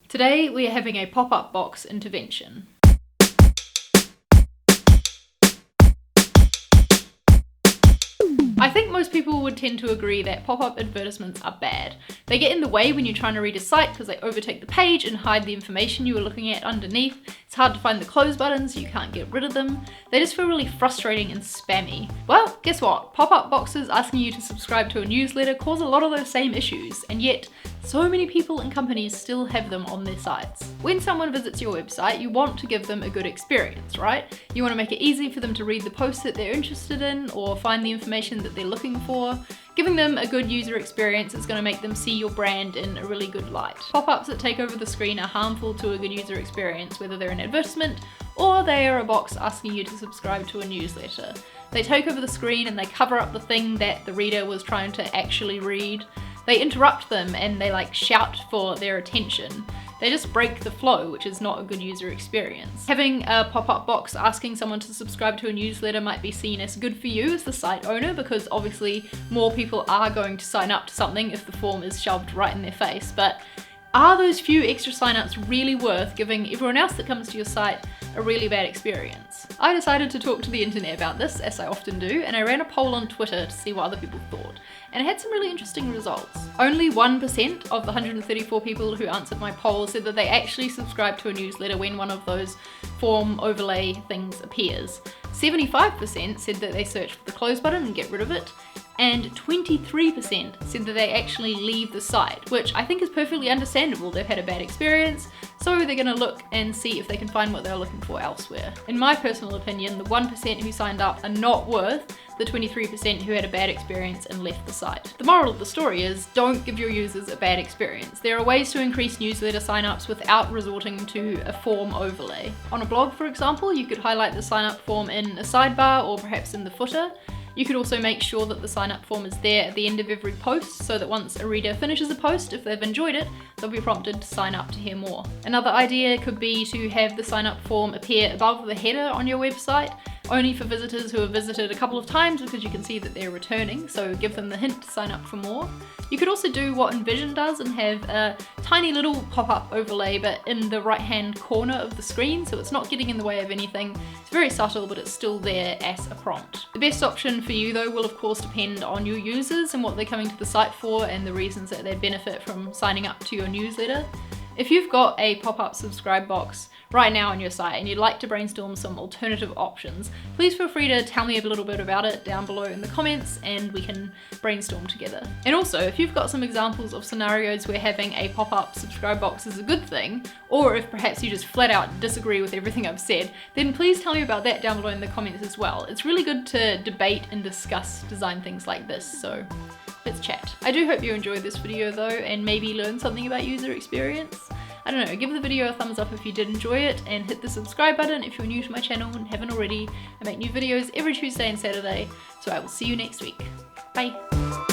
Today we are having a pop-up box intervention. I think most people would tend to agree that pop-up advertisements are bad. They get in the way when you're trying to read a site because they overtake the page and hide the information you were looking at underneath. It's hard to find the close buttons, so you can't get rid of them. They just feel really frustrating and spammy. Well, guess what? Pop-up boxes asking you to subscribe to a newsletter cause a lot of those same issues, and yet so many people and companies still have them on their sites. When someone visits your website, you want to give them a good experience, right? You want to make it easy for them to read the post that they're interested in or find the information that they're looking for. Giving them a good user experience is going to make them see your brand in a really good light. Pop-ups that take over the screen are harmful to a good user experience, whether they're an advertisement or they are a box asking you to subscribe to a newsletter. They take over the screen and they cover up the thing that the reader was trying to actually read. They interrupt them and they shout for their attention. They just break the flow, which is not a good user experience. Having a pop-up box asking someone to subscribe to a newsletter might be seen as good for you as the site owner, because obviously more people are going to sign up to something if the form is shoved right in their face. But are those few extra signups really worth giving everyone else that comes to your site a really bad experience? I decided to talk to the internet about this, as I often do, and I ran a poll on Twitter to see what other people thought. And I had some really interesting results. Only 1% of the 134 people who answered my poll said that they actually subscribe to a newsletter when one of those form overlay things appears. 75% said that they search for the close button and get rid of it, and 23% said that they actually leave the site, which I think is perfectly understandable. They've had a bad experience, so they're gonna look and see if they can find what they're looking for elsewhere. In my personal opinion, the 1% who signed up are not worth the 23% who had a bad experience and left the site. The moral of the story is, don't give your users a bad experience. There are ways to increase newsletter signups without resorting to a form overlay. On a blog, for example, you could highlight the sign up form in a sidebar or perhaps in the footer. You could also make sure that the sign up form is there at the end of every post, so that once a reader finishes a post, if they've enjoyed it, they'll be prompted to sign up to hear more. Another idea could be to have the sign up form appear above the header on your website, only for visitors who have visited a couple of times, because you can see that they're returning, so give them the hint to sign up for more. You could also do what Envision does and have a tiny little pop-up overlay, but in the right-hand corner of the screen, so it's not getting in the way of anything. It's very subtle, but it's still there as a prompt. The best option for you though will of course depend on your users and what they're coming to the site for and the reasons that they benefit from signing up to your newsletter. If you've got a pop-up subscribe box right now on your site and you'd like to brainstorm some alternative options, please feel free to tell me a little bit about it down below in the comments and we can brainstorm together. And also, if you've got some examples of scenarios where having a pop-up subscribe box is a good thing, or if perhaps you just flat out disagree with everything I've said, then please tell me about that down below in the comments as well. It's really good to debate and discuss design things like this, so let's chat. I do hope you enjoyed this video though, and maybe learned something about user experience. I don't know, give the video a thumbs up if you did enjoy it, and hit the subscribe button if you're new to my channel and haven't already. I make new videos every Tuesday and Saturday, so I will see you next week. Bye!